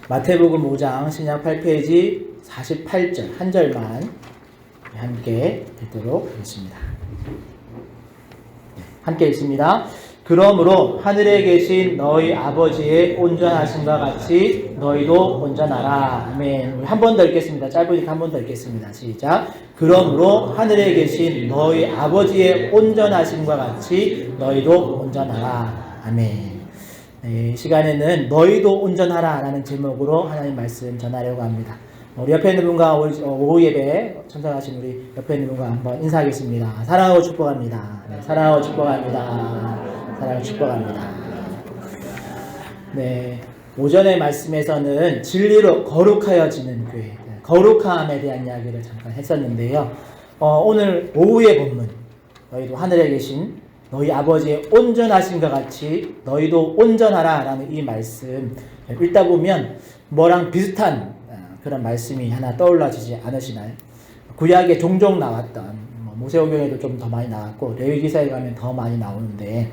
마태복음 5장 신약 8페이지 48절 한 절만 함께 읽도록 하겠습니다. 함께 읽습니다. 그러므로 하늘에 계신 너희 아버지의 온전하심과 같이 너희도 온전하라. 아멘. 우리 한 번 더 읽겠습니다. 짧으니까 한 번 더 읽겠습니다. 시작. 그러므로 하늘에 계신 너희 아버지의 온전하심과 같이 너희도 온전하라. 아멘. 네, 이 시간에는 너희도 온전하라 라는 제목으로 하나님 말씀 전하려고 합니다. 우리 옆에 있는 분과 오후 예배 참석하신 우리 옆에 있는 분과 한번 인사하겠습니다. 사랑하고 축복합니다. 네, 사랑하고 축복합니다. 사랑하고 축복합니다. 네, 오전의 말씀에서는 진리로 거룩하여지는 교회, 거룩함에 대한 이야기를 잠깐 했었는데요. 오늘 오후의 본문, 너희도 하늘에 계신 너희 아버지의 온전하심과 같이 너희도 온전하라 라는 이 말씀 읽다 보면 뭐랑 비슷한 그런 말씀이 하나 떠올라지지 않으시나요? 구약에 종종 나왔던 모세오경에도 좀 더 많이 나왔고 레위기사에 가면 더 많이 나오는데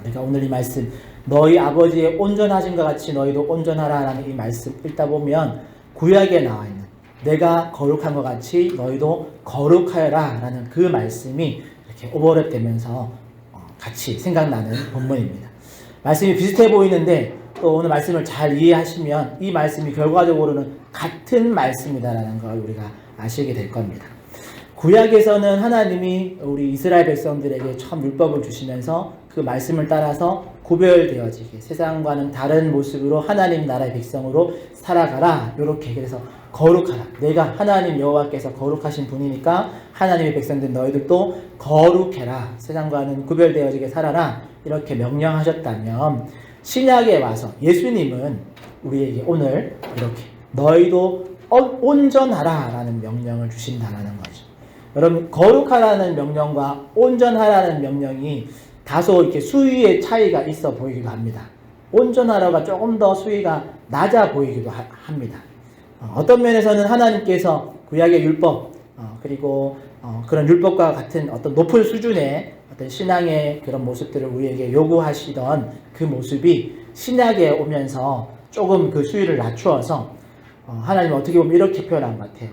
우리가 오늘 이 말씀 너희 아버지의 온전하심과 같이 너희도 온전하라 라는 이 말씀 읽다 보면 구약에 나와 있는 내가 거룩한 것 같이 너희도 거룩하여라 라는 그 말씀이 이렇게 오버랩되면서 같이 생각나는 본문입니다. 말씀이 비슷해 보이는데 또 오늘 말씀을 잘 이해하시면 이 말씀이 결과적으로는 같은 말씀이다라는 걸 우리가 아시게 될 겁니다. 구약에서는 하나님이 우리 이스라엘 백성들에게 처음 율법을 주시면서 그 말씀을 따라서 구별되어지게 세상과는 다른 모습으로 하나님 나라의 백성으로 살아가라. 이렇게 그래서 거룩하라. 내가 하나님 여호와께서 거룩하신 분이니까 하나님의 백성들 너희들도 거룩해라. 세상과는 구별되어지게 살아라. 이렇게 명령하셨다면 신약에 와서 예수님은 우리에게 오늘 이렇게 너희도 온전하라 라는 명령을 주신다는 거죠. 여러분 거룩하라는 명령과 온전하라는 명령이 다소 이렇게 수위의 차이가 있어 보이기도 합니다. 온전하라가 조금 더 수위가 낮아 보이기도 합니다. 어떤 면에서는 하나님께서 구약의 율법 그리고 그런 율법과 같은 어떤 높은 수준의 어떤 신앙의 그런 모습들을 우리에게 요구하시던 그 모습이 신약에 오면서 조금 그 수위를 낮추어서 하나님은 어떻게 보면 이렇게 표현한 것 같아요.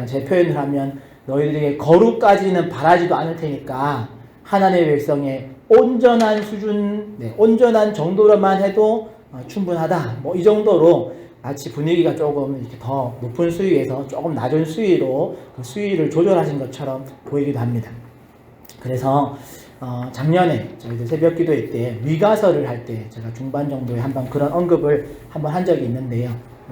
제 표현을 하면 너희들에게 거룩까지는 바라지도 않을 테니까 하나님의 백성의 온전한 수준, 온전한 정도로만 해도 충분하다. 이 정도로 마치 분위기가 조금 이렇게 더 높은 수위에서 조금 낮은 수위로 그 수위를 조절하신 것처럼 보이기도 합니다. 그래서 작년에 저희들 새벽 기도회 때 위가서를 할 때 제가 중반 정도에 한번 그런 언급을 한번 한 적이 있는데요.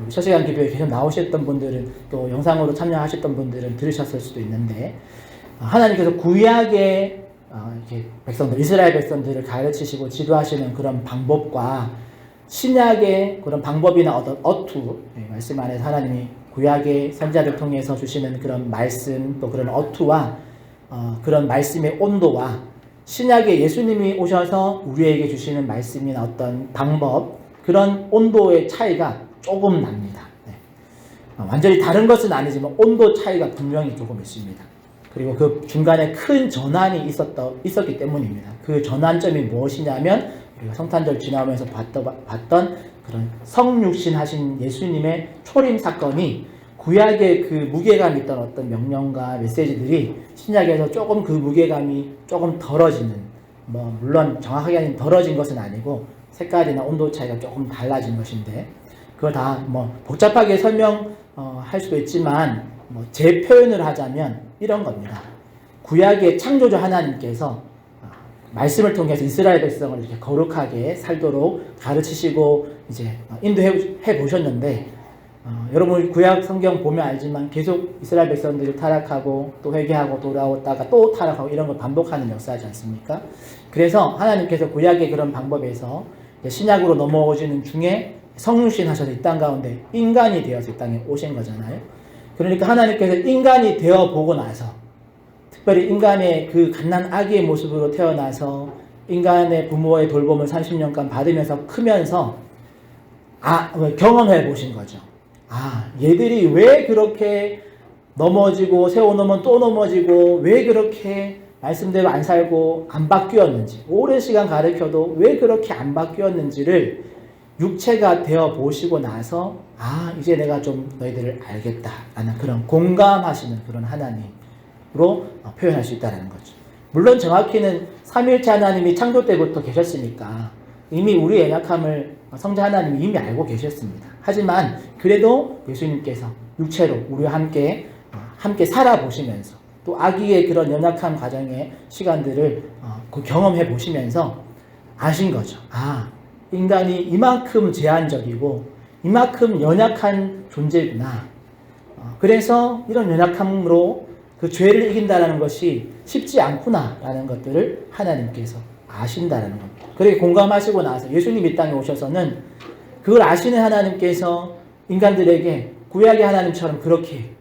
실시간 기도에 계속 나오셨던 분들은 또 영상으로 참여하셨던 분들은 들으셨을 수도 있는데 하나님께서 구약의 이렇게 백성들, 이스라엘 백성들을 가르치시고 지도하시는 그런 방법과 신약의 그런 방법이나 어떤 어투, 말씀 안에서 하나님이 구약의 선지자들 통해서 주시는 그런 말씀, 또 그런 어투와 그런 말씀의 온도와 신약의 예수님이 오셔서 우리에게 주시는 말씀이나 어떤 방법, 그런 온도의 차이가 조금 납니다. 완전히 다른 것은 아니지만 온도 차이가 분명히 조금 있습니다. 그리고 그 중간에 큰 전환이 있었기 때문입니다. 그 전환점이 무엇이냐면 우리가 성탄절 지나오면서 봤던 그런 성육신 하신 예수님의 초림 사건이 구약의 그 무게감 있던 어떤 명령과 메시지들이 신약에서 조금 그 무게감이 조금 덜어지는, 물론 정확하게 덜어진 것은 아니고 색깔이나 온도 차이가 조금 달라진 것인데 그걸 다 복잡하게 설명할 수도 있지만 제 표현을 하자면 이런 겁니다. 구약의 창조주 하나님께서 말씀을 통해서 이스라엘 백성을 이렇게 거룩하게 살도록 가르치시고 이제 인도해 보셨는데 여러분 구약 성경 보면 알지만 계속 이스라엘 백성들이 타락하고 또 회개하고 돌아왔다가 또 타락하고 이런 걸 반복하는 역사지 않습니까? 그래서 하나님께서 구약의 그런 방법에서 신약으로 넘어오시는 중에 성육신 하셔서 이 땅 가운데 인간이 되어서 이 땅에 오신 거잖아요. 그러니까 하나님께서 인간이 되어 보고 나서 특별히 인간의 그 갓난 아기의 모습으로 태어나서 인간의 부모의 돌봄을 30년간 받으면서 크면서 경험해 보신 거죠. 얘들이 왜 그렇게 넘어지고 세워놓으면 또 넘어지고 왜 그렇게 말씀대로 안 살고 안 바뀌었는지 오랜 시간 가르쳐도 왜 그렇게 안 바뀌었는지를 육체가 되어 보시고 나서 이제 내가 좀 너희들을 알겠다 라는 그런 공감하시는 그런 하나님으로 표현할 수 있다는 거죠. 물론 정확히는 삼위일체 하나님이 창조 때부터 계셨으니까 이미 우리의 연약함을 성자 하나님이 이미 알고 계셨습니다. 하지만 그래도 예수님께서 육체로 우리와 함께 살아보시면서 또 아기의 그런 연약한 과정의 시간들을 경험해 보시면서 아신 거죠. 인간이 이만큼 제한적이고 이만큼 연약한 존재구나. 그래서 이런 연약함으로 그 죄를 이긴다는 것이 쉽지 않구나라는 것들을 하나님께서 아신다는 겁니다. 그렇게 공감하시고 나서 예수님 이 땅에 오셔서는 그걸 아시는 하나님께서 인간들에게 구약의 하나님처럼 그렇게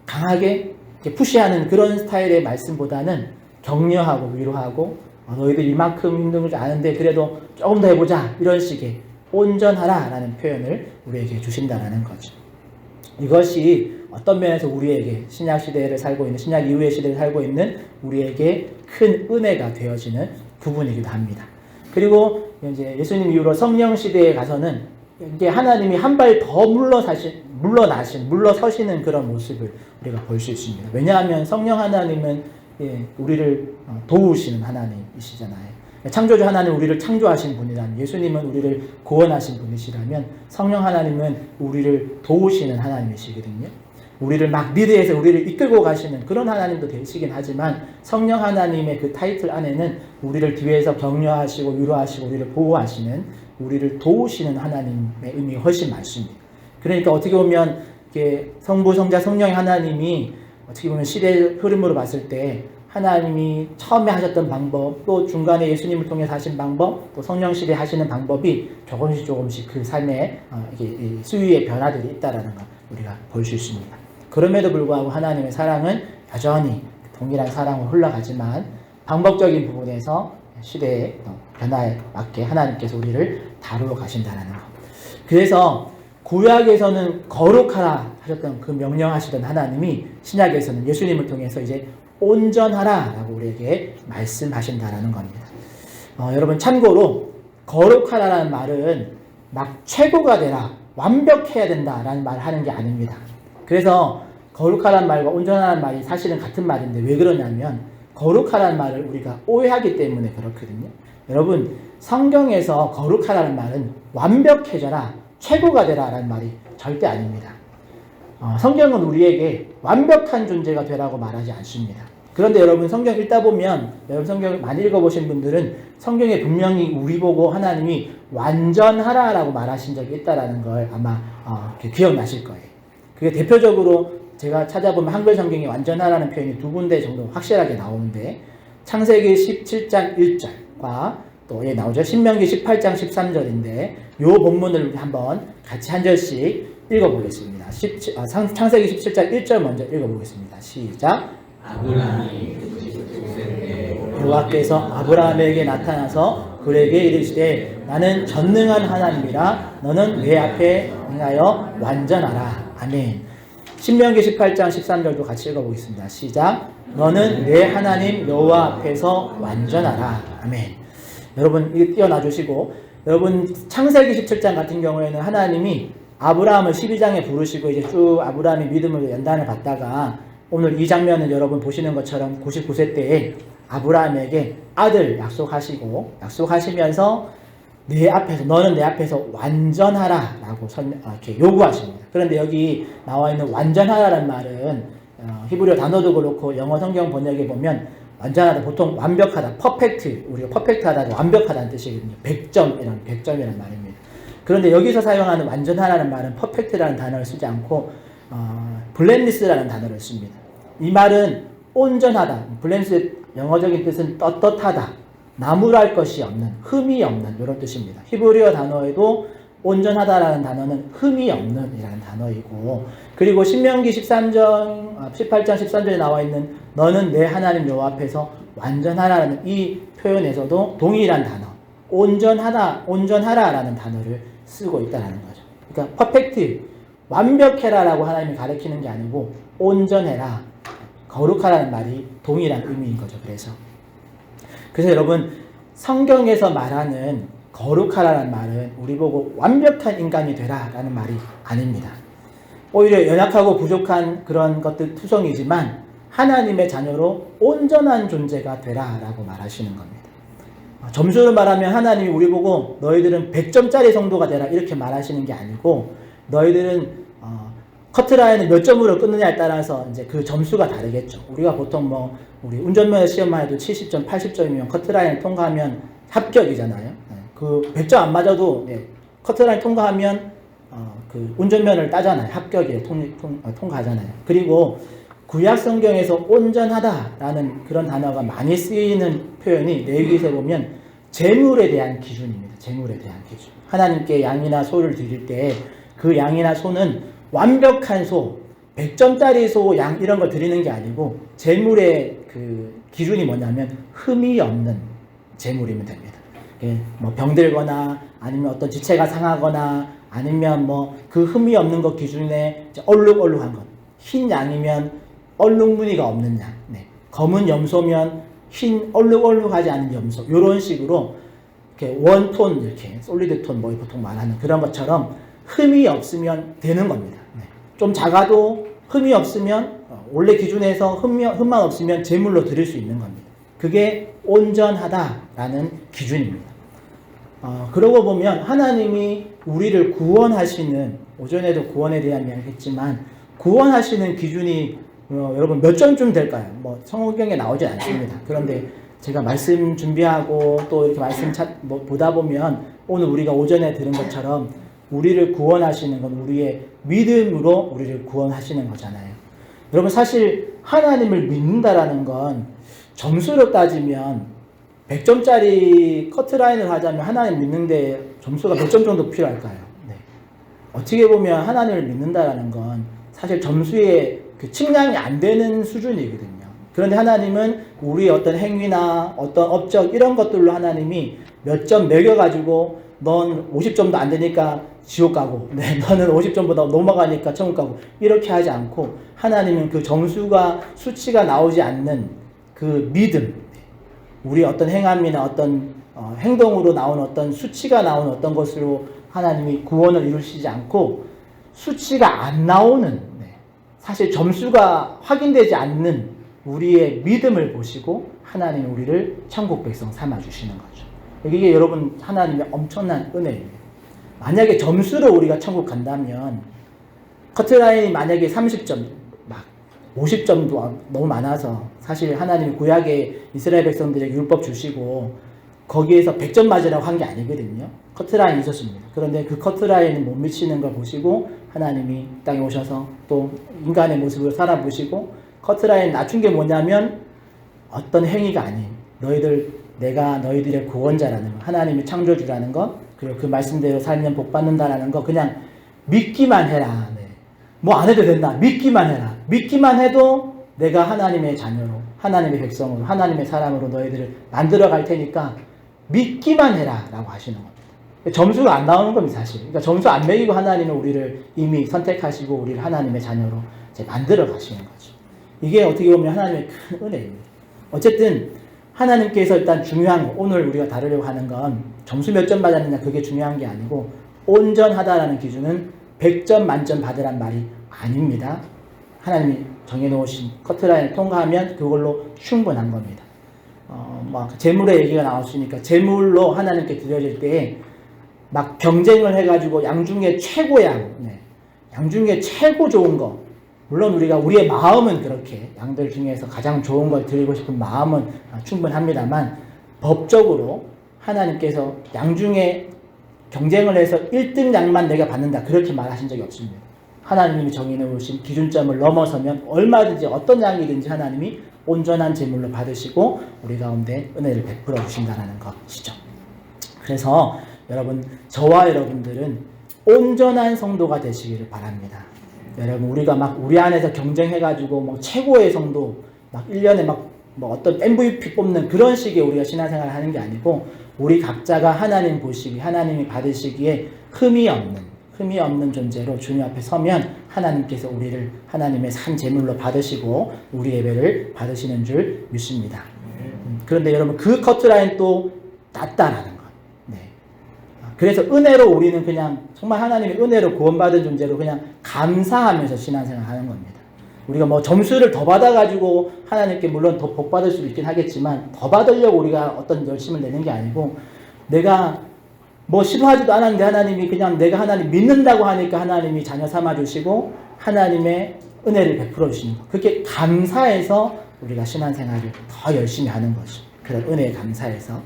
강하게 푸시하는 그런 스타일의 말씀보다는 격려하고 위로하고 너희들 이만큼 힘든 줄 아는데 그래도 조금 더 해보자 이런 식의 온전하라 라는 표현을 우리에게 주신다는 거죠. 이것이 어떤 면에서 우리에게 신약 시대를 살고 있는 신약 이후의 시대를 살고 있는 우리에게 큰 은혜가 되어지는 부분이기도 합니다. 그리고 이제 예수님 이후로 성령 시대에 가서는 이게 하나님이 한 발 더 물러서시는 그런 모습을 우리가 볼 수 있습니다. 왜냐하면 성령 하나님은 우리를 도우시는 하나님이시잖아요. 창조주 하나님 우리를 창조하신 분이라면 예수님은 우리를 구원하신 분이시라면 성령 하나님은 우리를 도우시는 하나님이시거든요. 우리를 막 리드해서 우리를 이끌고 가시는 그런 하나님도 되시긴 하지만 성령 하나님의 그 타이틀 안에는 우리를 뒤에서 격려하시고 위로하시고 우리를 보호하시는 우리를 도우시는 하나님의 의미가 훨씬 많습니다. 그러니까 어떻게 보면 성부, 성자, 성령의 하나님이 어떻게 보면 시대의 흐름으로 봤을 때 하나님이 처음에 하셨던 방법, 또 중간에 예수님을 통해서 하신 방법, 또 성령 시대 하시는 방법이 조금씩 그 삶의 수위의 변화들이 있다라는 걸 우리가 볼 수 있습니다. 그럼에도 불구하고 하나님의 사랑은 여전히 동일한 사랑으로 흘러가지만 방법적인 부분에서 시대의 변화에 맞게 하나님께서 우리를 다루어 가신다는 것. 그래서 구약에서는 거룩하라 하셨던 그 명령하시던 하나님이 신약에서는 예수님을 통해서 이제 온전하라 라고 우리에게 말씀하신다라는 겁니다. 여러분 참고로 거룩하라는 말은 막 최고가 되라, 완벽해야 된다라는 말을 하는 게 아닙니다. 그래서 거룩하라는 말과 온전하라는 말이 사실은 같은 말인데 왜 그러냐면 거룩하라는 말을 우리가 오해하기 때문에 그렇거든요. 여러분 성경에서 거룩하라는 말은 완벽해져라, 최고가 되라 라는 말이 절대 아닙니다. 성경은 우리에게 완벽한 존재가 되라고 말하지 않습니다. 그런데 여러분 성경 읽다 보면 여러분 성경을 많이 읽어보신 분들은 성경에 분명히 우리 보고 하나님이 완전하라 라고 말하신 적이 있다는 걸 아마 기억나실 거예요. 그게 대표적으로 제가 찾아보면 한글 성경에 완전하라는 표현이 2군데 정도 확실하게 나오는데 창세기 17장 1절과 또 나오죠. 신명기 18장 13절인데 이 본문을 한번 같이 한 절씩 읽어보겠습니다. 창세기 17장 1절 먼저 읽어보겠습니다. 시작. 아브라함이 여호와께서 아브라함에게 나타나서 그에게 이르시되 나는 전능한 하나님이라 너는 내 앞에 행하여 완전하라. 아멘. 신명기 18장 13절도 같이 읽어보겠습니다. 시작. 너는 내 하나님 여호와 앞에서 완전하라. 아멘. 여러분 이거 띄어놔 주시고 여러분 창세기 17장 같은 경우에는 하나님이 아브라함을 12장에 부르시고 이제 쭉 아브라함의 믿음을 연단을 받다가 오늘 이 장면은 여러분 보시는 것처럼 99세 때에 아브라함에게 아들 약속하시면서 너는 내 앞에서 완전하라 라고 이렇게 요구하십니다. 그런데 여기 나와 있는 완전하라는 말은 히브리어 단어도 그렇고 영어 성경 번역에 보면 완전하다, 보통 완벽하다, 퍼펙트, 우리가 퍼펙트하다, 완벽하다는 뜻이거든요. 100점이라는 말입니다. 그런데 여기서 사용하는 완전하라는 말은 퍼펙트라는 단어를 쓰지 않고 블레미스라는 단어를 씁니다. 이 말은 온전하다, 블레미스의 영어적인 뜻은 떳떳하다, 나무랄 것이 없는, 흠이 없는 이런 뜻입니다. 히브리어 단어에도 온전하다라는 단어는 흠이 없는 이라는 단어이고, 그리고 신명기 18장 13절에 나와 있는 너는 내 하나님 여호와 앞에서 완전하라는 이 표현에서도 동일한 단어 온전하라라는 단어를 쓰고 있다는 거죠. 그러니까 퍼펙트, 완벽해라라고 하나님이 가르치는 게 아니고 온전해라, 거룩하라는 말이 동일한 의미인 거죠. 그래서 여러분 성경에서 말하는 거룩하라는 말은 우리 보고 완벽한 인간이 되라라는 말이 아닙니다. 오히려 연약하고 부족한 그런 것들 투성이지만 하나님의 자녀로 온전한 존재가 되라라고 말하시는 겁니다. 점수를 말하면 하나님이 우리 보고 너희들은 100점짜리 성도가 되라 이렇게 말하시는 게 아니고 너희들은 커트라인을 몇 점으로 끊느냐에 따라서 이제 그 점수가 다르겠죠. 우리가 보통 뭐 우리 운전면허 시험만 해도 70점, 80점이면 커트라인을 통과하면 합격이잖아요. 그 100점 안 맞아도 커트라인 통과하면 그 운전면허를 따잖아요. 합격이에요. 통과하잖아요. 그리고 구약 성경에서 온전하다라는 그런 단어가 많이 쓰이는 표현이 레위기서에 보면 제물에 대한 기준입니다. 제물에 대한 기준. 하나님께 양이나 소를 드릴 때 그 양이나 소는 완벽한 소, 100점짜리 소, 양 이런 걸 드리는 게 아니고 제물의 그 기준이 뭐냐면 흠이 없는 제물이면 됩니다. 뭐 병들거나 아니면 어떤 지체가 상하거나 아니면 뭐 그 흠이 없는 것 기준에 얼룩얼룩한 것. 흰 양이면 얼룩무늬가 없는 양. 검은 염소면 흰 얼룩얼룩하지 않은 염소. 이런 식으로 이렇게 원톤 이렇게 솔리드 톤 뭐 보통 말하는 그런 것처럼 흠이 없으면 되는 겁니다. 좀 작아도 흠이 없으면 원래 기준에서 흠만 없으면 제물로 드릴 수 있는 겁니다. 그게 온전하다라는 기준입니다. 그러고 보면 하나님이 우리를 구원하시는 오전에도 구원에 대한 이야기 했지만 구원하시는 기준이 여러분 몇 점쯤 될까요? 뭐 성경에 나오지 않습니다. 그런데 제가 말씀 준비하고 또 이렇게 말씀 보다 보면 오늘 우리가 오전에 들은 것처럼 우리를 구원하시는 건 우리의 믿음으로 우리를 구원하시는 거잖아요. 여러분 사실 하나님을 믿는다라는 건 점수로 따지면 100점짜리 커트라인을 하자면 하나님 믿는데 점수가 몇 점 정도 필요할까요? 어떻게 보면 하나님을 믿는다라는 건 사실 점수의 그 측량이 안 되는 수준이거든요. 그런데 하나님은 우리의 어떤 행위나 어떤 업적 이런 것들로 하나님이 몇 점 매겨가지고 넌 50점도 안 되니까 지옥 가고 너는 50점보다 넘어가니까 천국 가고 이렇게 하지 않고 하나님은 그 점수가 수치가 나오지 않는 그 믿음 우리 어떤 행함이나 어떤 행동으로 나오는 어떤 수치가 나오는 어떤 것으로 하나님이 구원을 이루시지 않고 수치가 안 나오는 사실 점수가 확인되지 않는 우리의 믿음을 보시고 하나님이 우리를 천국 백성 삼아주시는 거죠. 이게 여러분 하나님의 엄청난 은혜입니다. 만약에 점수로 우리가 천국 간다면 커트라인이 만약에 30점 막 50점도 너무 많아서 사실 하나님이 구약에 이스라엘 백성들에게 율법 주시고 거기에서 100점 맞으라고 한 게 아니거든요. 커트라인이 있었습니다. 그런데 그 커트라인을 못 미치는 걸 보시고 하나님이 땅에 오셔서 또 인간의 모습으로 살아보시고 커트라인 낮춘 게 뭐냐면 어떤 행위가 아닌 내가 너희들의 구원자라는 것, 하나님이 창조주라는 것, 그리고 그 말씀대로 살면 복 받는다라는 거 그냥 믿기만 해라. 뭐 안 해도 된다. 믿기만 해라. 믿기만 해도 내가 하나님의 자녀로, 하나님의 백성으로, 하나님의 사람으로 너희들을 만들어 갈 테니까 믿기만 해라 라고 하시는 겁니다. 점수가 안 나오는 겁니다, 사실. 그러니까 점수 안 매기고 하나님은 우리를 이미 선택하시고 우리를 하나님의 자녀로 이제 만들어 가시는 거죠. 이게 어떻게 보면 하나님의 큰 은혜입니다. 어쨌든 하나님께서 일단 중요한 거, 오늘 우리가 다루려고 하는 건 점수 몇 점 받았느냐 그게 중요한 게 아니고 온전하다라는 기준은 100점 만점 받으란 말이 아닙니다. 하나님이 정해놓으신 커트라인을 통과하면 그걸로 충분한 겁니다. 막 재물의 얘기가 나왔으니까 재물로 하나님께 드려질 때 막 경쟁을 해가지고 양 중에 최고양, 양 중에 최고 좋은 거. 물론 우리의 마음은 그렇게 양들 중에서 가장 좋은 걸 드리고 싶은 마음은 충분합니다만 법적으로 하나님께서 양 중에 경쟁을 해서 1등 양만 내가 받는다 그렇게 말하신 적이 없습니다. 하나님이 정해놓으신 기준점을 넘어서면 얼마든지 어떤 양이든지 하나님이 온전한 제물로 받으시고 우리 가운데 은혜를 베풀어 주신다는 것이죠. 그래서 여러분 저와 여러분들은 온전한 성도가 되시기를 바랍니다. 여러분 우리가 막 우리 안에서 경쟁해가지고 뭐 최고의 성도 막 1년에 막 뭐 어떤 MVP 뽑는 그런 식의 우리가 신앙생활을 하는 게 아니고 우리 각자가 하나님 보시기 하나님이 받으시기에 흠이 없는 존재로 주님 앞에 서면 하나님께서 우리를 하나님의 산 제물로 받으시고 우리 예배를 받으시는 줄 믿습니다. 그런데 여러분 그 커트라인 또 낮다라는 것. 그래서 은혜로 우리는 그냥 정말 하나님의 은혜로 구원받은 존재로 그냥 감사하면서 신앙생활 하는 겁니다. 우리가 뭐 점수를 더 받아가지고 하나님께 물론 더 복 받을 수도 있긴 하겠지만 더 받으려고 우리가 어떤 열심을 내는 게 아니고 내가 뭐 시도하지도 않았는데 하나님이 그냥 내가 하나님 믿는다고 하니까 하나님이 자녀 삼아주시고 하나님의 은혜를 베풀어 주시는 것. 그렇게 감사해서 우리가 신앙생활을 더 열심히 하는 거죠. 그런 은혜에 감사해서.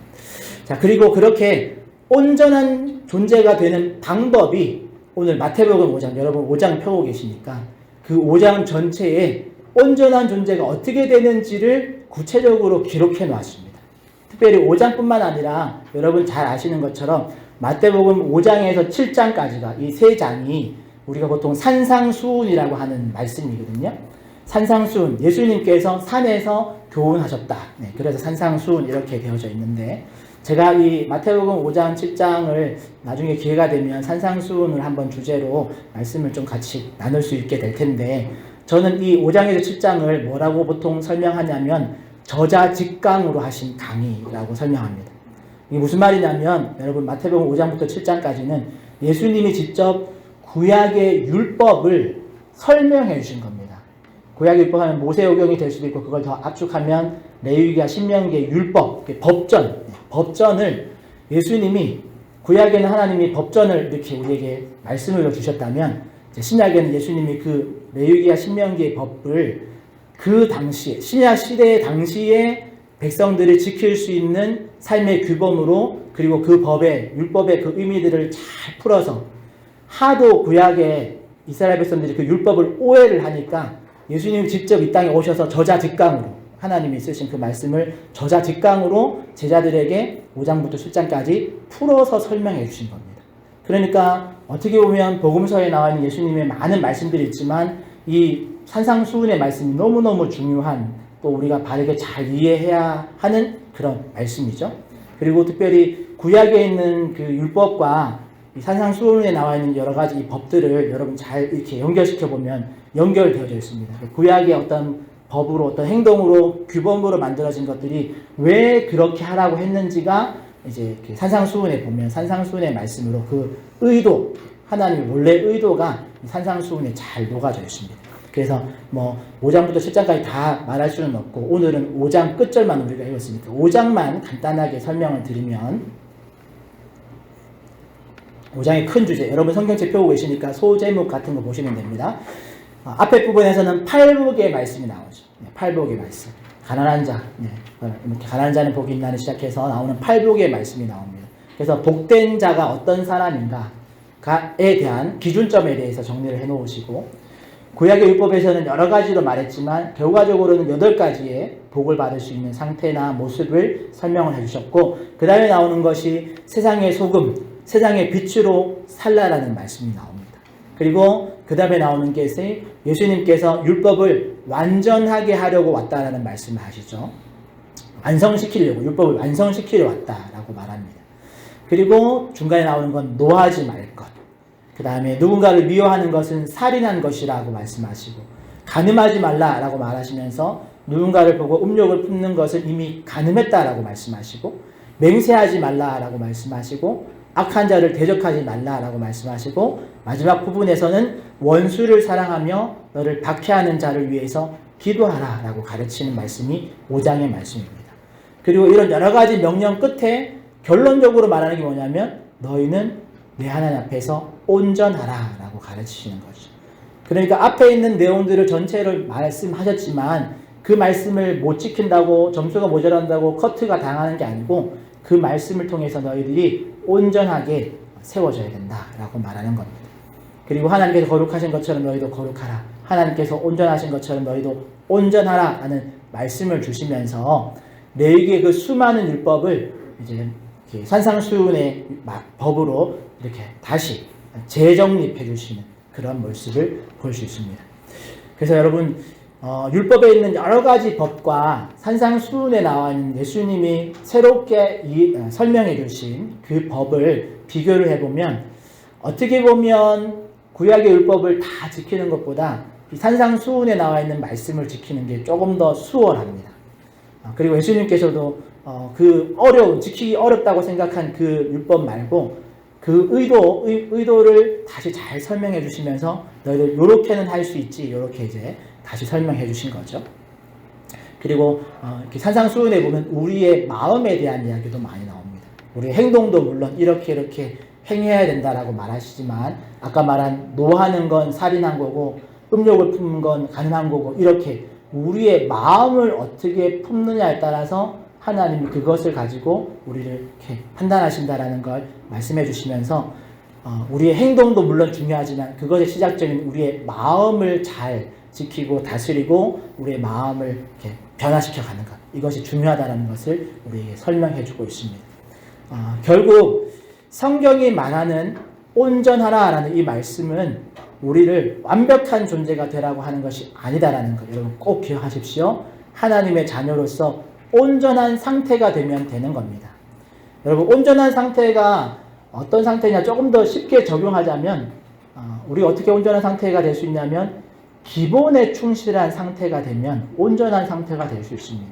자, 그리고 그렇게 온전한 존재가 되는 방법이 오늘 마태복음 5장, 여러분 5장 펴고 계시니까 그 5장 전체에 온전한 존재가 어떻게 되는지를 구체적으로 기록해 놓았습니다. 특별히 5장뿐만 아니라 여러분 잘 아시는 것처럼 마태복음 5장에서 7장까지가 이 세 장이 우리가 보통 산상수훈이라고 하는 말씀이거든요. 산상수훈, 예수님께서 산에서 교훈하셨다. 네, 그래서 산상수훈 이렇게 되어져 있는데 제가 이 마태복음 5장, 7장을 나중에 기회가 되면 산상수훈을 한번 주제로 말씀을 좀 같이 나눌 수 있게 될 텐데 저는 이 5장에서 7장을 뭐라고 보통 설명하냐면 저자직강으로 하신 강의라고 설명합니다. 이게 무슨 말이냐면 여러분 마태복음 5장부터 7장까지는 예수님이 직접 구약의 율법을 설명해 주신 겁니다. 구약의 율법 하면 모세오경이 될 수도 있고 그걸 더 압축하면 레위기와 신명기의 율법, 법전을 예수님이 구약에는 하나님이 법전을 이렇게 우리에게 말씀을 주셨다면 신약에는 예수님이 그 레위기와 신명기의 법을 그 당시에 신약 시대 당시에 백성들이 지킬 수 있는 삶의 규범으로 그리고 그 법의 율법의 그 의미들을 잘 풀어서 하도 구약에 이스라엘 백성들이 그 율법을 오해를 하니까 예수님이 직접 이 땅에 오셔서 저자직강으로 하나님이 쓰신 그 말씀을 저자직강으로 제자들에게 5장부터 7장까지 풀어서 설명해 주신 겁니다. 그러니까 어떻게 보면 복음서에 나와 있는 예수님의 많은 말씀들이 있지만 이 산상수훈의 말씀이 너무너무 중요한 또 우리가 바르게 잘 이해해야 하는 그런 말씀이죠. 그리고 특별히 구약에 있는 그 율법과 이 산상수훈에 나와 있는 여러 가지 이 법들을 여러분 잘 이렇게 연결시켜 보면 연결되어져 있습니다. 구약의 어떤 법으로 어떤 행동으로 규범으로 만들어진 것들이 왜 그렇게 하라고 했는지가 이제 산상수훈에 보면 산상수훈의 말씀으로 그 의도 하나님의 원래 의도가 산상수훈에 잘 녹아져 있습니다. 그래서 뭐 5장부터 7장까지 다 말할 수는 없고 오늘은 5장 끝절만 우리가 읽었으니까 5장만 간단하게 설명을 드리면 5장의 큰 주제 여러분 성경책 펴고 계시니까 소제목 같은 거 보시면 됩니다. 앞에 부분에서는 팔복의 말씀이 나오죠. 팔복의 말씀. 가난한 자, 이렇게 가난한 자는 복이 있나를 시작해서 나오는 팔복의 말씀이 나옵니다. 그래서 복된 자가 어떤 사람인가에 대한 기준점에 대해서 정리를 해놓으시고 구약의 율법에서는 여러 가지로 말했지만 결과적으로는 8가지의 복을 받을 수 있는 상태나 모습을 설명을 해주셨고 그 다음에 나오는 것이 세상의 소금, 세상의 빛으로 살라라는 말씀이 나옵니다. 그리고 그 다음에 나오는 것이 예수님께서 율법을 완전하게 하려고 왔다라는 말씀을 하시죠. 완성시키려고 율법을 완성시키려 왔다라고 말합니다. 그리고 중간에 나오는 건 노하지 말 것. 그 다음에 누군가를 미워하는 것은 살인한 것이라고 말씀하시고 간음하지 말라라고 말하시면서 누군가를 보고 음욕을 품는 것은 이미 간음했다라고 말씀하시고 맹세하지 말라라고 말씀하시고 악한 자를 대적하지 말라라고 말씀하시고 마지막 부분에서는 원수를 사랑하며 너를 박해하는 자를 위해서 기도하라라고 가르치는 말씀이 5장의 말씀입니다. 그리고 이런 여러 가지 명령 끝에 결론적으로 말하는 게 뭐냐면 너희는 내 하나님 앞에서 온전하라라고 가르치시는 거죠. 그러니까 앞에 있는 내용들을 전체를 말씀하셨지만 그 말씀을 못 지킨다고 점수가 모자란다고 커트가 당하는 게 아니고 그 말씀을 통해서 너희들이 온전하게 세워져야 된다라고 말하는 겁니다. 그리고 하나님께서 거룩하신 것처럼 너희도 거룩하라. 하나님께서 온전하신 것처럼 너희도 온전하라 하는 말씀을 주시면서 레위기의 그 수많은 율법을 이제 산상수훈의 법으로 이렇게 다시 재정립해 주시는 그런 모습을 볼 수 있습니다. 그래서 여러분 율법에 있는 여러 가지 법과 산상수훈에 나와 있는 예수님이 새롭게 설명해 주신 그 법을 비교를 해보면 어떻게 보면 구약의 율법을 다 지키는 것보다 이 산상수훈에 나와 있는 말씀을 지키는 게 조금 더 수월합니다. 그리고 예수님께서도 그 지키기 어렵다고 생각한 그 율법 말고 그 의도를 다시 잘 설명해 주시면서 너희들 요렇게는 할 수 있지, 요렇게 이제 다시 설명해 주신 거죠. 그리고 이렇게 산상수훈에 보면 우리의 마음에 대한 이야기도 많이 나옵니다. 우리의 행동도 물론 이렇게 행해야 된다라고 말하시지만 아까 말한 노하는 건 살인한 거고 음욕을 품는 건 가늠한 거고 이렇게 우리의 마음을 어떻게 품느냐에 따라서 하나님이 그것을 가지고 우리를 이렇게 판단하신다라는 걸 말씀해 주시면서 우리의 행동도 물론 중요하지만 그것의 시작점인 우리의 마음을 잘 지키고 다스리고 우리의 마음을 이렇게 변화시켜 가는 것, 이것이 중요하다는 것을 우리에게 설명해 주고 있습니다. 결국 성경이 말하는 온전하라라는 이 말씀은 우리를 완벽한 존재가 되라고 하는 것이 아니다라는 것 여러분 꼭 기억하십시오. 하나님의 자녀로서 온전한 상태가 되면 되는 겁니다. 여러분 온전한 상태가 어떤 상태냐 조금 더 쉽게 적용하자면 우리가 어떻게 온전한 상태가 될 수 있냐면 기본에 충실한 상태가 되면 온전한 상태가 될 수 있습니다.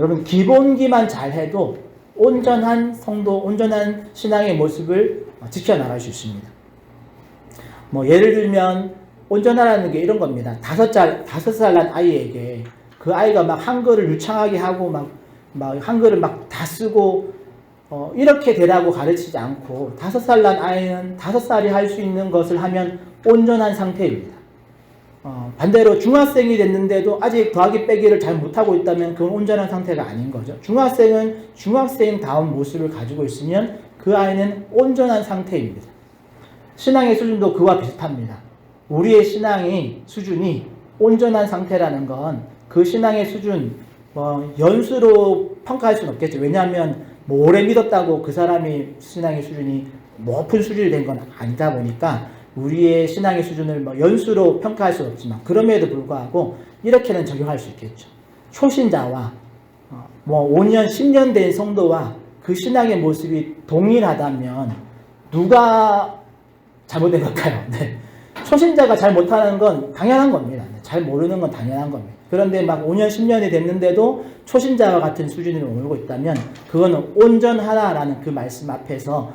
여러분 기본기만 잘해도 온전한 성도, 온전한 신앙의 모습을 지켜나갈 수 있습니다. 뭐 예를 들면 온전하라는 게 이런 겁니다. 5살 난 아이에게 그 아이가 막 한글을 유창하게 하고 막 한글을 막 다 쓰고 이렇게 되라고 가르치지 않고 5살 난 아이는 5살이 할 수 있는 것을 하면 온전한 상태입니다. 반대로 중학생이 됐는데도 아직 더하기 빼기를 잘 못하고 있다면 그건 온전한 상태가 아닌 거죠. 중학생은 중학생다운 모습을 가지고 있으면 그 아이는 온전한 상태입니다. 신앙의 수준도 그와 비슷합니다. 우리의 신앙의 수준이 온전한 상태라는 건 그 신앙의 수준, 연수로 평가할 수는 없겠죠. 왜냐하면 오래 믿었다고 그 사람이 신앙의 수준이 높은 수준이 된 건 아니다 보니까 우리의 신앙의 수준을 연수로 평가할 수는 없지만 그럼에도 불구하고 이렇게는 적용할 수 있겠죠. 초신자와 5년, 10년 된 성도와 그 신앙의 모습이 동일하다면 누가 잘못된 걸까요? 네. 초신자가 잘 못하는 건 당연한 겁니다. 잘 모르는 건 당연한 겁니다. 그런데 막 5년, 10년이 됐는데도 초신자와 같은 수준으로 오르고 있다면 그거는 온전하라라는 그 말씀 앞에서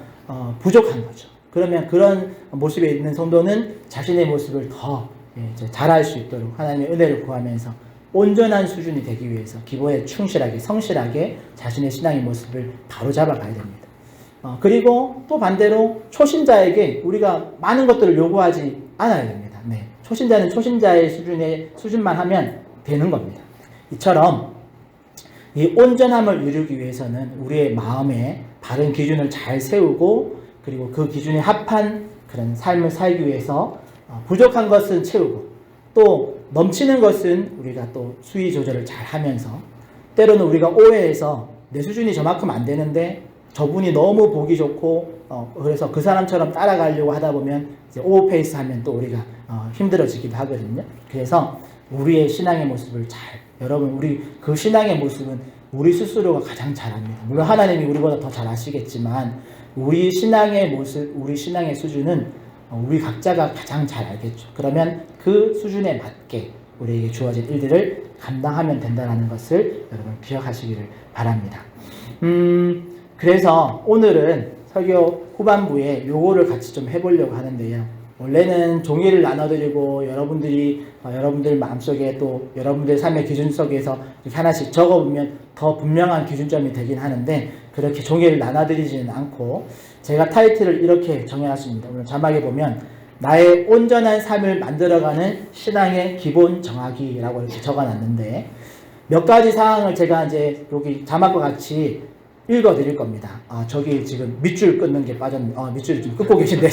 부족한 거죠. 그러면 그런 모습에 있는 성도는 자신의 모습을 더 잘할 수 있도록 하나님의 은혜를 구하면서 온전한 수준이 되기 위해서 기본에 충실하게 성실하게 자신의 신앙의 모습을 바로잡아 가야 됩니다. 그리고 또 반대로 초신자에게 우리가 많은 것들을 요구하지 않아야 됩니다. 네. 초신자는 초신자의 수준만 하면 되는 겁니다. 이처럼 이 온전함을 이루기 위해서는 우리의 마음에 바른 기준을 잘 세우고 그리고 그 기준에 합한 그런 삶을 살기 위해서 부족한 것은 채우고 또 넘치는 것은 우리가 또 수위 조절을 잘 하면서 때로는 우리가 오해해서 내 수준이 저만큼 안 되는데 저분이 너무 보기 좋고 그래서 그 사람처럼 따라가려고 하다 보면 이제 오버페이스 하면 또 우리가 힘들어지기도 하거든요. 그래서 우리의 신앙의 모습을 여러분 우리 그 신앙의 모습은 우리 스스로가 가장 잘 압니다. 물론 하나님이 우리보다 더 잘 아시겠지만 우리 신앙의 모습, 우리 신앙의 수준은 우리 각자가 가장 잘 알겠죠. 그러면 그 수준에 맞게 우리에게 주어진 일들을 감당하면 된다는 것을 여러분 기억하시기를 바랍니다. 그래서 오늘은 설교 후반부에 요거를 같이 좀 해보려고 하는데요. 원래는 종이를 나눠드리고 여러분들 마음속에 또 여러분들 삶의 기준 속에서 이렇게 하나씩 적어보면 더 분명한 기준점이 되긴 하는데 그렇게 종이를 나눠드리지는 않고 제가 타이틀을 이렇게 정해놨습니다. 오늘 자막에 보면 나의 온전한 삶을 만들어가는 신앙의 기본 정하기라고 이렇게 적어놨는데 몇 가지 사항을 제가 이제 여기 자막과 같이 읽어드릴 겁니다. 저기 지금 밑줄 끊는 게 밑줄 좀 끊고 계신데,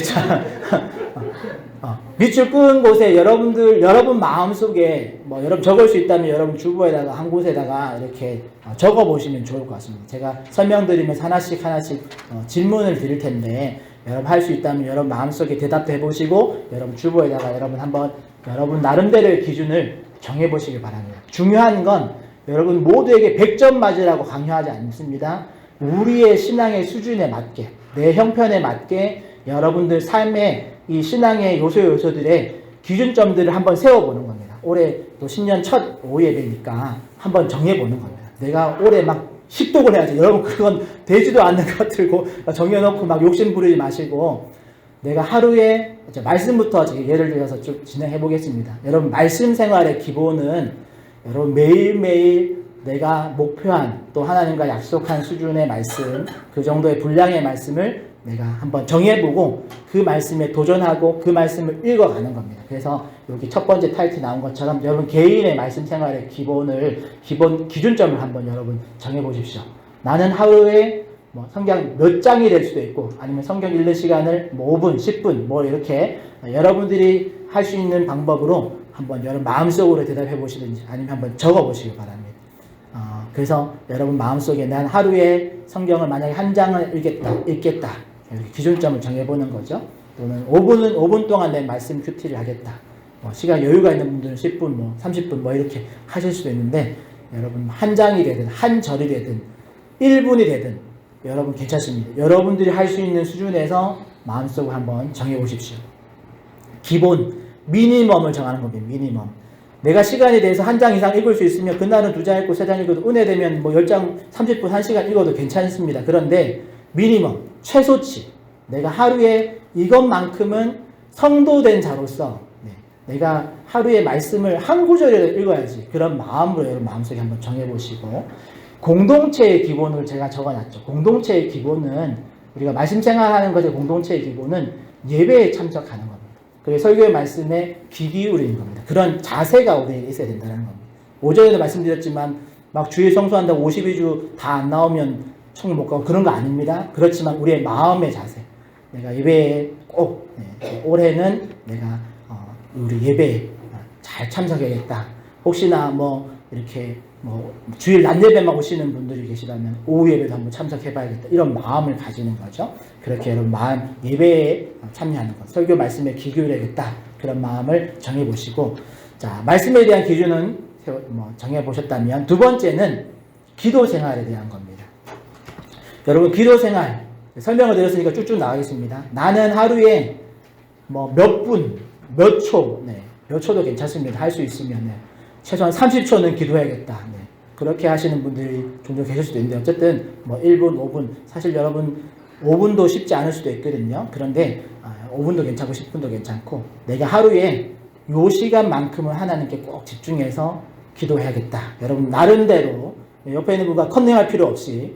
밑줄 끄은 곳에 여러분 마음속에 여러분 적을 수 있다면 여러분 주부에다가 한 곳에다가 이렇게 적어 보시면 좋을 것 같습니다. 제가 설명드리면서 하나씩 질문을 드릴 텐데, 여러분 할 수 있다면 여러분 마음속에 대답해 보시고, 여러분 주부에다가 여러분 나름대로의 기준을 정해 보시기 바랍니다. 중요한 건 여러분 모두에게 100점 맞으라고 강요하지 않습니다. 우리의 신앙의 수준에 맞게, 내 형편에 맞게 여러분들 삶의 이 신앙의 요소들의 기준점들을 한번 세워보는 겁니다. 올해 또 신년 첫 오예배니까 한번 정해보는 겁니다. 내가 올해 막 식독을 해야지. 여러분 그건 되지도 않는 것들 정해놓고 막 욕심 부리지 마시고 내가 하루에 말씀부터 예를 들어서 쭉 진행해 보겠습니다. 여러분 말씀 생활의 기본은 여러분 매일매일 내가 목표한 또 하나님과 약속한 수준의 말씀 그 정도의 분량의 말씀을 내가 한번 정해보고 그 말씀에 도전하고 그 말씀을 읽어가는 겁니다. 그래서 여기 첫 번째 타이틀 나온 것처럼 여러분 개인의 말씀 생활의 기준점을 한번 여러분 정해보십시오. 나는 하루에 성경 몇 장이 될 수도 있고 아니면 성경 읽는 시간을 5분, 10분 이렇게 여러분들이 할 수 있는 방법으로 한번 여러분 마음속으로 대답해 보시든지 아니면 한번 적어 보시기 바랍니다. 그래서 여러분 마음속에 난 하루에 성경을 만약에 한 장을 읽겠다. 이렇게 기준점을 정해보는 거죠. 또는 5분 동안 내 말씀 큐티를 하겠다. 시간 여유가 있는 분들은 10분, 30분 이렇게 하실 수도 있는데 여러분 한 장이 되든 한 절이 되든 1분이 되든 여러분 괜찮습니다. 여러분들이 할 수 있는 수준에서 마음속으로 한번 정해보십시오. 기본 미니멈을 정하는 겁니다. 미니멈. 내가 시간에 대해서 한 장 이상 읽을 수 있으면 그날은 2장 읽고 3장 읽어도 은혜 되면 10장 30분 1시간 읽어도 괜찮습니다. 그런데 미니멈 최소치 내가 하루에 이것만큼은 성도된 자로서 내가 하루에 말씀을 한 구절이라도 읽어야지 그런 마음으로 여러분 마음속에 한번 정해보시고 공동체의 기본을 제가 적어놨죠. 공동체의 기본은 우리가 말씀 생활하는 것의 공동체의 기본은 예배에 참석하는 겁니다. 그리고 설교의 말씀에 귀 기울이는 겁니다. 그런 자세가 우리에게 있어야 된다는 겁니다. 오전에도 말씀드렸지만 막 주일 성수한다고 52주 다 안 나오면 천국 못 가고 그런 거 아닙니다. 그렇지만 우리의 마음의 자세 내가 예배에 꼭 올해는 내가 우리 예배에 잘 참석해야겠다. 혹시나 이렇게 주일 낮 예배만 오시는 분들이 계시다면 오후 예배도 한번 참석해봐야겠다. 이런 마음을 가지는 거죠. 그렇게 여러분 마음 예배에 참여하는 것, 설교 말씀에 귀 기울여야겠다. 그런 마음을 정해보시고 자 말씀에 대한 기준은 정해보셨다면 두 번째는 기도 생활에 대한 겁니다. 여러분 기도 생활 설명을 드렸으니까 쭉쭉 나가겠습니다. 나는 하루에 몇 분, 몇 초, 몇 초도 괜찮습니다. 할 수 있으면 최소한 30초는 기도해야겠다. 그렇게 하시는 분들이 종종 계실 수도 있는데 어쨌든 1분, 5분 사실 여러분 5분도 쉽지 않을 수도 있거든요. 그런데 5분도 괜찮고 10분도 괜찮고 내가 하루에 요 시간만큼은 하나님께 꼭 집중해서 기도해야겠다. 여러분 나름대로 옆에 있는 분과 컨닝할 필요 없이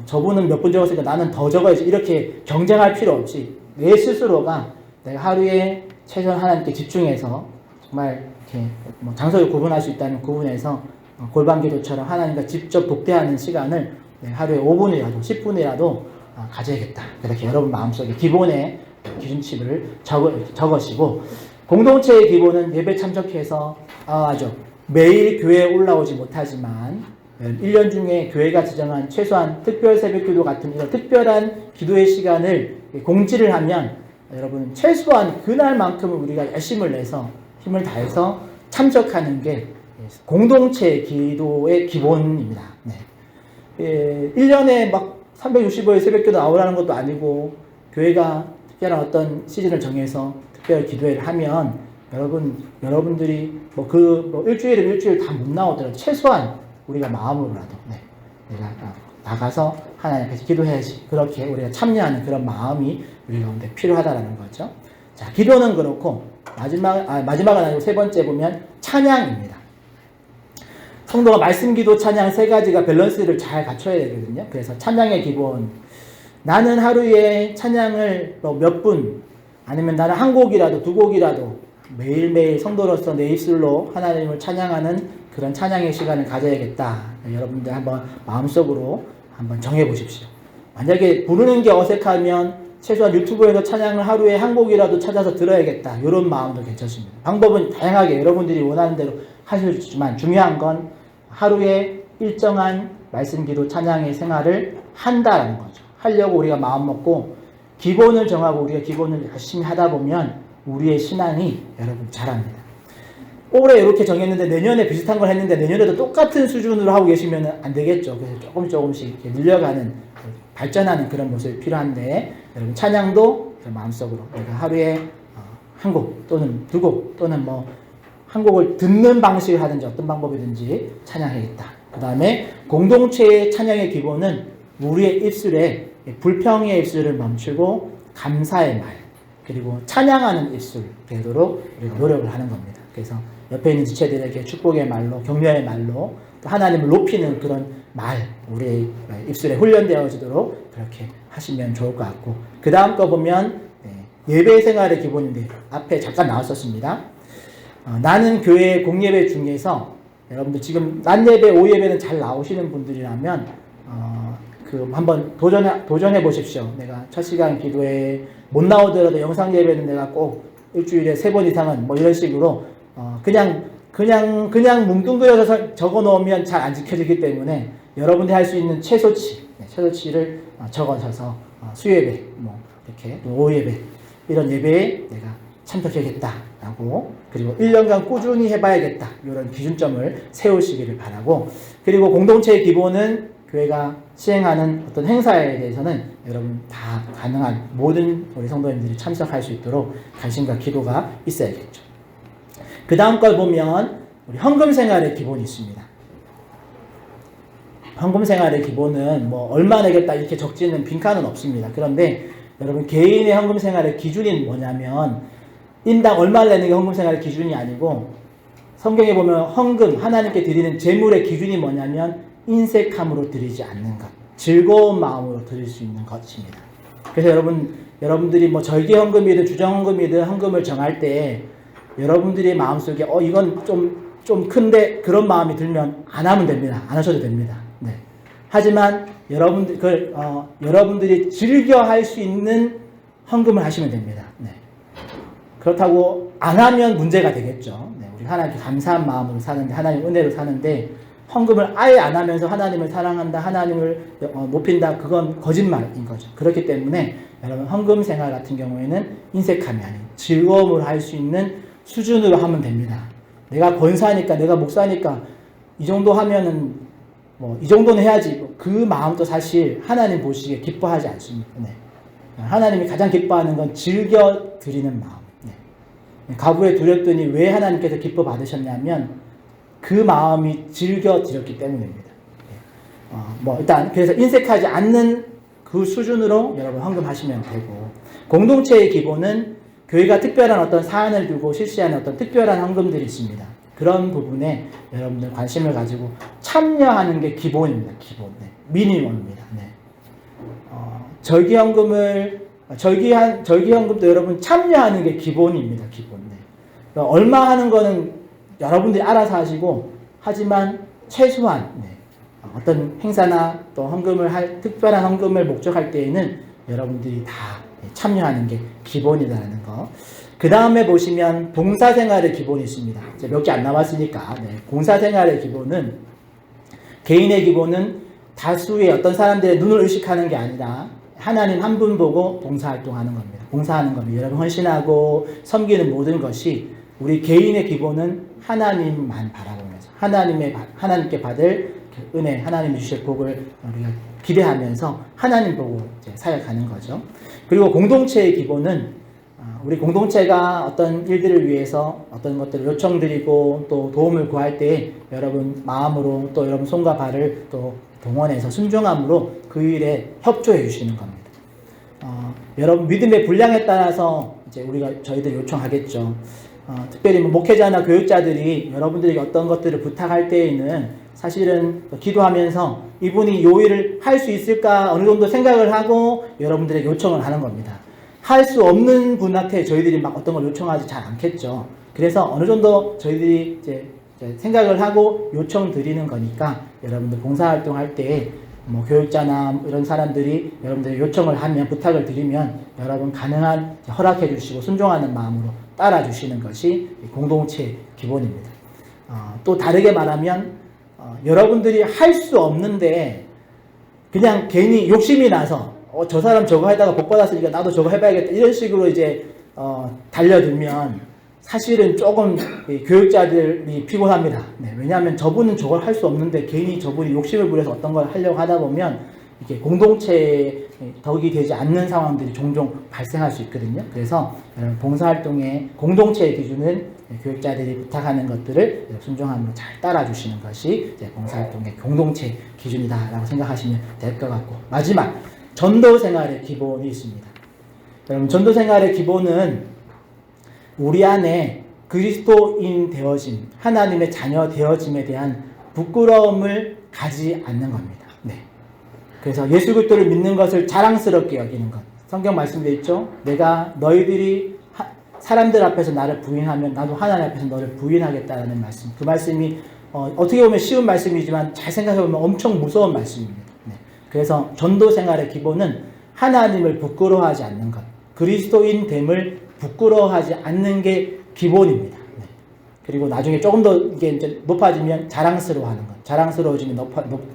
저분은 몇 분 적었으니까 나는 더 적어야지 이렇게 경쟁할 필요 없이 내 스스로가 내가 하루에 최소한 하나님께 집중해서 정말 이렇게 장소를 구분할 수 있다는 구분해서 골방기도처럼 하나님과 직접 독대하는 시간을 하루에 5분이라도 10분이라도 가져야겠다. 그렇게 여러분 마음속에 기본의 기준치를 적으시고 공동체의 기본은 예배 참석해서 매일 교회에 올라오지 못하지만 1년 중에 교회가 지정한 최소한 특별 새벽기도 같은 이런 특별한 기도의 시간을 공지를 하면 여러분 최소한 그날만큼은 우리가 열심을 내서 힘을 다해서 참석하는 게 공동체 기도의 기본입니다. 1년에 막 365일 새벽기도 나오라는 것도 아니고 교회가 특별한 어떤 시즌을 정해서 특별 기도회를 하면 여러분들이 일주일은 일주일 다 못 나오더라도 최소한 우리가 마음으로라도 내가 나가서 하나님 앞에서 기도해야지 그렇게 우리가 참여하는 그런 마음이 우리 가운데 필요하다는 거죠. 자, 기도는 그렇고 마지막은 아니고 세 번째 보면 찬양입니다. 성도가 말씀, 기도, 찬양 세 가지가 밸런스를 잘 갖춰야 되거든요. 그래서 찬양의 기본 나는 하루에 찬양을 몇 분 아니면 나는 한 곡이라도 두 곡이라도 매일매일 성도로서 내 입술로 하나님을 찬양하는 그런 찬양의 시간을 가져야겠다. 여러분들 한번 마음속으로 한번 정해보십시오. 만약에 부르는 게 어색하면 최소한 유튜브에서 찬양을 하루에 한 곡이라도 찾아서 들어야겠다. 이런 마음도 괜찮습니다. 방법은 다양하게 여러분들이 원하는 대로 하시지만 중요한 건 하루에 일정한 말씀, 기도, 찬양의 생활을 한다라는 거죠. 하려고 우리가 마음 먹고 기본을 정하고 우리가 기본을 열심히 하다 보면 우리의 신앙이 여러분 자랍니다. 올해 이렇게 정했는데 내년에 비슷한 걸 했는데 내년에도 똑같은 수준으로 하고 계시면 안 되겠죠. 그래서 조금씩 이렇게 늘려가는 발전하는 그런 모습이 필요한데 여러분 찬양도 마음속으로 내가 하루에 한 곡 또는 두 곡 또는 한 곡을 듣는 방식을 하든지 어떤 방법이든지 찬양하겠다. 그 다음에 공동체의 찬양의 기본은 우리의 입술에 불평의 입술을 멈추고 감사의 말, 그리고 찬양하는 입술 되도록 우리가 노력을 하는 겁니다. 그래서 옆에 있는 지체들에게 축복의 말로, 격려의 말로, 또 하나님을 높이는 그런 말, 우리의 입술에 훈련되어지도록 그렇게 하시면 좋을 것 같고, 그 다음 거 보면 예배 생활의 기본인데 앞에 잠깐 나왔었습니다. 나는 교회 공예배 중에서 여러분들 지금 낮 예배, 오후 예배는 잘 나오시는 분들이라면 한번 도전해 보십시오. 내가 첫 시간 기도에 못 나오더라도 영상 예배는 내가 꼭 일주일에 3번 이상은 뭐 이런 식으로 그냥 뭉뚱그려서 적어 놓으면 잘 안 지켜지기 때문에 여러분들이 할 수 있는 최소치를 적어셔서 수예배, 뭐 이렇게 오후 예배 이런 예배에 내가 참석해야겠다라고, 그리고 1년간 꾸준히 해봐야겠다, 이런 기준점을 세우시기를 바라고, 그리고 공동체의 기본은 교회가 시행하는 어떤 행사에 대해서는 여러분 다 가능한 모든 우리 성도님들이 참석할 수 있도록 관심과 기도가 있어야겠죠. 그 다음 걸 보면 우리 헌금 생활의 기본이 있습니다. 헌금 생활의 기본은 뭐 얼마 내겠다 이렇게 적지는 빈칸은 없습니다. 그런데 여러분 개인의 헌금 생활의 기준이 뭐냐면 인당 얼마를 내는 게 헌금 생활의 기준이 아니고, 성경에 보면 헌금, 하나님께 드리는 제물의 기준이 뭐냐면 인색함으로 드리지 않는 것, 즐거운 마음으로 드릴 수 있는 것입니다. 그래서 여러분들이 뭐 절기 헌금이든 주정 헌금이든 헌금을 정할 때 여러분들의 마음속에 이건 좀 큰데 그런 마음이 들면 안 하면 됩니다. 안 하셔도 됩니다. 네. 하지만 여러분들이 즐겨 할 수 있는 헌금을 하시면 됩니다. 네. 그렇다고 안 하면 문제가 되겠죠. 네. 우리 하나님께 감사한 마음으로 사는데, 하나님 은혜로 사는데 헌금을 아예 안 하면서 하나님을 사랑한다, 하나님을 높인다, 그건 거짓말인 거죠. 그렇기 때문에 여러분 헌금 생활 같은 경우에는 인색함이 아닌 즐거움으로 할 수 있는 수준으로 하면 됩니다. 내가 권사니까, 내가 목사니까 이 정도 하면은 뭐 이 정도는 해야지, 그 마음도 사실 하나님 보시기에 기뻐하지 않습니다. 네. 하나님이 가장 기뻐하는 건 즐겨 드리는 마음. 네. 가부에 드렸더니 왜 하나님께서 기뻐 받으셨냐면 그 마음이 즐겨 드렸기 때문입니다. 뭐 일단 그래서 인색하지 않는 그 수준으로 여러분 헌금하시면 되고, 공동체의 기본은 교회가 특별한 어떤 사안을 두고 실시하는 어떤 특별한 헌금들이 있습니다. 그런 부분에 여러분들 관심을 가지고 참여하는 게 기본입니다. 기본, 네. 미니멈입니다. 네. 절기 헌금도 여러분 참여하는 게 기본입니다. 기본. 네. 그러니까 얼마 하는 거는 여러분들이 알아서 하시고, 하지만 최소한 어떤 행사나 또 특별한 헌금을 목적할 때에는 여러분들이 다 참여하는 게 기본이라는 거. 그 다음에 보시면 봉사생활의 기본이 있습니다. 이제 몇 개 안 남았으니까. 봉사생활의 기본은, 개인의 기본은 다수의 어떤 사람들의 눈을 의식하는 게 아니라 하나님 한 분 보고 봉사활동하는 겁니다. 봉사하는 겁니다. 여러분 헌신하고 섬기는 모든 것이, 우리 개인의 기본은 하나님만 바라보면서 하나님께 받을 은혜, 하나님이 주실 복을 우리가 기대하면서 하나님 보고 이제 사역하는 거죠. 그리고 공동체의 기본은 우리 공동체가 어떤 일들을 위해서 어떤 것들을 요청드리고 또 도움을 구할 때 여러분 마음으로 또 여러분 손과 발을 또 동원해서 순종함으로 그 일에 협조해 주시는 겁니다. 여러분 믿음의 분량에 따라서 이제 저희들이 요청하겠죠. 특별히 목회자나 교육자들이 여러분들에게 어떤 것들을 부탁할 때에는 사실은 기도하면서 이분이 이 일을 할 수 있을까 어느 정도 생각을 하고 여러분들에게 요청을 하는 겁니다. 할 수 없는 분한테 저희들이 막 어떤 걸 요청하지 잘 않겠죠. 그래서 어느 정도 저희들이 이제 생각을 하고 요청 드리는 거니까, 여러분들 봉사활동 할 때 뭐 교육자나 이런 사람들이 여러분들이 요청을 하면, 부탁을 드리면 여러분 가능한 허락해 주시고 순종하는 마음으로 따라 주시는 것이 공동체의 기본입니다. 또 다르게 말하면 여러분들이 할 수 없는데 그냥 괜히 욕심이 나서 저 사람 저거 하다가 복 받았으니까 나도 저거 해봐야겠다 이런 식으로 이제 달려들면 사실은 조금 교육자들이 피곤합니다. 네, 왜냐하면 저분은 저걸 할 수 없는데 괜히 저분이 욕심을 부려서 어떤 걸 하려고 하다 보면 이게 공동체에 덕이 되지 않는 상황들이 종종 발생할 수 있거든요. 그래서 봉사활동의 공동체의 기준은 교육자들이 부탁하는 것들을 순종함으로 잘 따라주시는 것이 봉사활동의 공동체 기준이다라고 생각하시면 될 것 같고, 마지막 전도생활의 기본이 있습니다. 여러분, 전도생활의 기본은 우리 안에 그리스도인 되어짐, 하나님의 자녀 되어짐에 대한 부끄러움을 가지 않는 겁니다. 네. 그래서 예수 그리스도를 믿는 것을 자랑스럽게 여기는 것. 성경 말씀되어 있죠. 내가 너희들이 사람들 앞에서 나를 부인하면 나도 하나님 앞에서 너를 부인하겠다라는 말씀. 그 말씀이 어떻게 보면 쉬운 말씀이지만 잘 생각해보면 엄청 무서운 말씀입니다. 네. 그래서 전도 생활의 기본은 하나님을 부끄러워하지 않는 것. 그리스도인 됨을 부끄러워하지 않는 게 기본입니다. 네. 그리고 나중에 조금 더 이제 높아지면 자랑스러워하는 것. 자랑스러워지면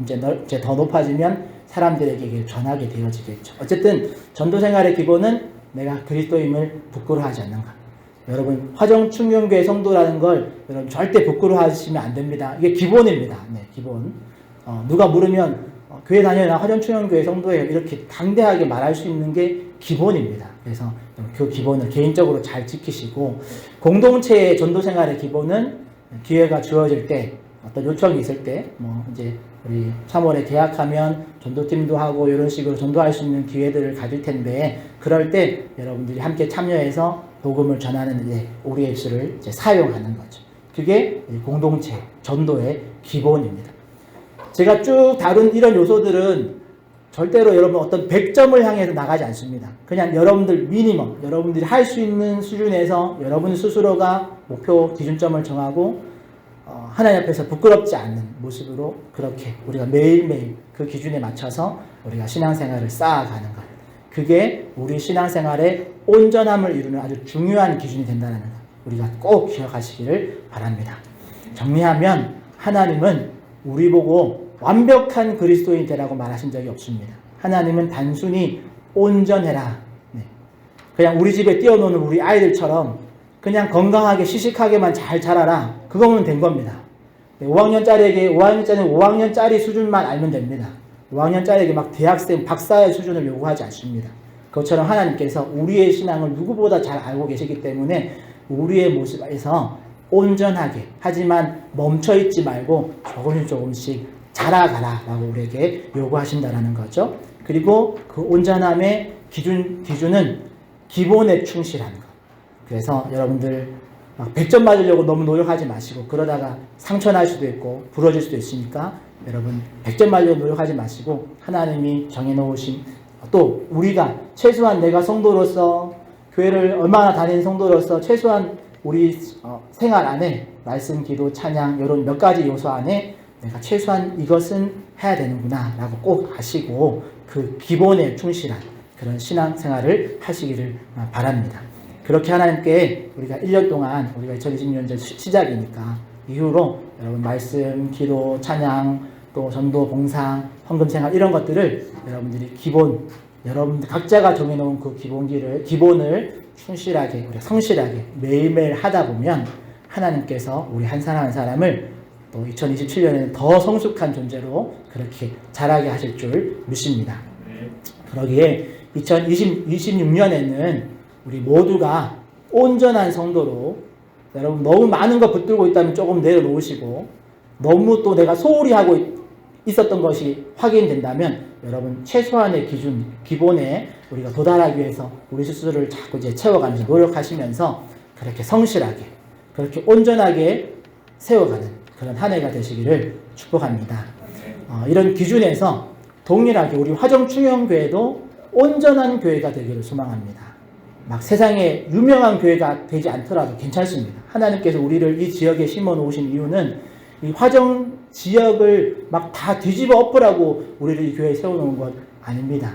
이제 더 높아지면 사람들에게 이게 전하게 되어지겠죠. 어쨌든 전도 생활의 기본은 내가 그리스도임을 부끄러워하지 않는 것. 여러분, 화정충영교회 성도라는 걸 여러분 절대 부끄러워하시면 안 됩니다. 이게 기본입니다. 네, 기본. 누가 물으면 교회 다녀나 화정충영교회 성도예요, 이렇게 당대하게 말할 수 있는 게 기본입니다. 그래서 그 기본을 개인적으로 잘 지키시고, 공동체의 전도 생활의 기본은 기회가 주어질 때, 어떤 요청이 있을 때, 이제 우리 3월에 계약하면 전도팀도 하고 이런 식으로 전도할 수 있는 기회들을 가질 텐데, 그럴 때 여러분들이 함께 참여해서 복음을 전하는 우리의 입술을 이제 사용하는 거죠. 그게 공동체 전도의 기본입니다. 제가 쭉 다룬 이런 요소들은 절대로 여러분 어떤 100점을 향해서 나가지 않습니다. 그냥 여러분들 미니멈, 여러분들이 할 수 있는 수준에서 여러분 스스로가 목표 기준점을 정하고 하나님 앞에서 부끄럽지 않는 모습으로 그렇게 우리가 매일매일 그 기준에 맞춰서 우리가 신앙생활을 쌓아가는 것. 그게 우리 신앙생활의 온전함을 이루는 아주 중요한 기준이 된다는 것. 우리가 꼭 기억하시기를 바랍니다. 정리하면 하나님은 우리 보고 완벽한 그리스도인 되라고 말하신 적이 없습니다. 하나님은 단순히 온전해라. 네. 그냥 우리 집에 띄워놓는 우리 아이들처럼 그냥 건강하게 시식하게만 잘 자라라. 그거면 된 겁니다. 5학년짜리에게 5학년짜리 수준만 알면 됩니다. 5학년짜리에게 막 대학생 박사의 수준을 요구하지 않습니다. 그것처럼 하나님께서 우리의 신앙을 누구보다 잘 알고 계시기 때문에 우리의 모습에서 온전하게, 하지만 멈춰있지 말고 조금씩 자라가라 라고 우리에게 요구하신다는 거죠. 그리고 그 온전함의 기준은 기본에 충실한 것. 그래서 여러분들 막 100점 맞으려고 너무 노력하지 마시고, 그러다가 상처날 수도 있고 부러질 수도 있으니까 여러분 100점 맞으려고 노력하지 마시고, 하나님이 정해놓으신, 또 우리가 최소한 내가 성도로서 교회를 얼마나 다니는 성도로서 최소한 우리 생활 안에 말씀, 기도, 찬양 이런 몇 가지 요소 안에 내가 최소한 이것은 해야 되는구나 라고 꼭 아시고 그 기본에 충실한 그런 신앙생활을 하시기를 바랍니다. 그렇게 하나님께 우리가 1년 동안, 우리가 2020년 시작이니까 이후로 여러분 말씀, 기도, 찬양, 또 전도, 봉사, 헌금생활 이런 것들을 여러분들이 여러분들 각자가 정해놓은 그 기본을 충실하게, 우리가 성실하게 매일매일 하다 보면 하나님께서 우리 한 사람 한 사람을 또 2027년에는 더 성숙한 존재로 그렇게 자라게 하실 줄 믿습니다. 그러기에 2026년에는 우리 모두가 온전한 성도로, 여러분 너무 많은 거 붙들고 있다면 조금 내려놓으시고, 너무 또 내가 소홀히 하고 있었던 것이 확인된다면 여러분 최소한의 기본에 우리가 도달하기 위해서 우리 스스로를 자꾸 이제 채워가면서 노력하시면서 그렇게 성실하게, 그렇게 온전하게 세워가는 그런 한 해가 되시기를 축복합니다. 이런 기준에서 동일하게 우리 화정충영교회도 온전한 교회가 되기를 소망합니다. 막 세상에 유명한 교회가 되지 않더라도 괜찮습니다. 하나님께서 우리를 이 지역에 심어 놓으신 이유는 이 화정 지역을 막 다 뒤집어 엎으라고 우리를 이 교회에 세워놓은 것 아닙니다.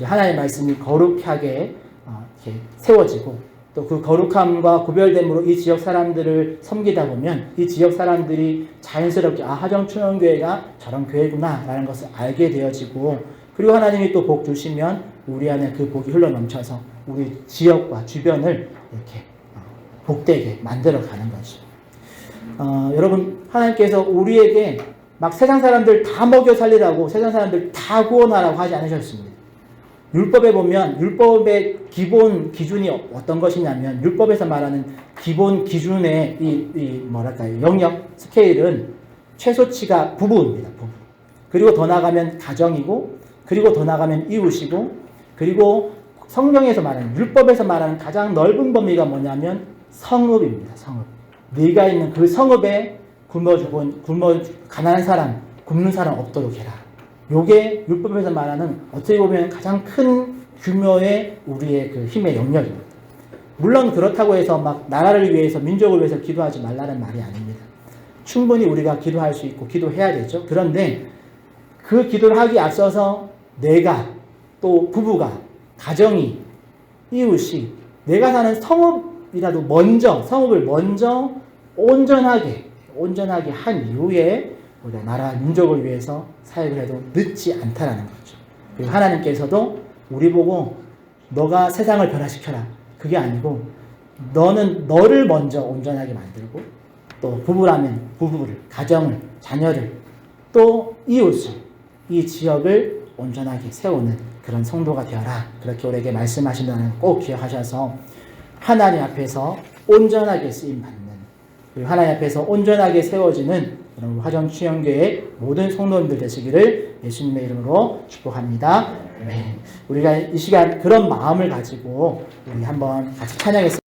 하나님의 말씀이 거룩하게 이렇게 세워지고, 또 그 거룩함과 구별됨으로 이 지역 사람들을 섬기다 보면 이 지역 사람들이 자연스럽게 화정충영교회가 저런 교회구나 라는 것을 알게 되어지고, 그리고 하나님이 또 복 주시면 우리 안에 그 복이 흘러넘쳐서 우리 지역과 주변을 이렇게 복되게 만들어가는 거죠. 여러분, 하나님께서 우리에게 막 세상 사람들 다 먹여 살리라고 세상 사람들 다 구원하라고 하지 않으셨습니다. 율법에 보면 율법의 기본 기준이 어떤 것이냐면 율법에서 말하는 기본 기준의 이 뭐랄까요 영역 스케일은 최소치가 부부입니다. 부부. 그리고 더 나가면 가정이고 그리고 더 나가면 이웃이고 그리고 성경에서 말하는 율법에서 말하는 가장 넓은 범위가 뭐냐면 성읍입니다. 성읍. 네가 있는 그 성읍에 가난한 사람, 굶는 사람 없도록 해라. 요게 율법에서 말하는 어떻게 보면 가장 큰 규모의 우리의 그 힘의 영역입니다. 물론 그렇다고 해서 막 나라를 위해서 민족을 위해서 기도하지 말라는 말이 아닙니다. 충분히 우리가 기도할 수 있고 기도해야 되죠. 그런데 그 기도를 하기 앞서서 내가 또 부부가 가정이 이웃이 내가 사는 성읍이라도 먼저 성읍을 먼저 온전하게 한 이후에 우리가 나라 민족을 위해서 사역을 해도 늦지 않다라는 거죠. 그리고 하나님께서도 우리 보고 너가 세상을 변화시켜라. 그게 아니고 너는 너를 먼저 온전하게 만들고 또 부부라면 부부를, 가정을, 자녀를 또 이웃을, 이 지역을 온전하게 세우는 그런 성도가 되어라. 그렇게 우리에게 말씀하신다는 걸 꼭 기억하셔서 하나님 앞에서 온전하게 쓰임받는 그리고 하나님 앞에서 온전하게 세워지는 그런 화정취영교회 모든 성도님들 되시기를 예수님의 이름으로 축복합니다. 네. 우리가 이 시간 그런 마음을 가지고 우리 한번 같이 찬양했습니다.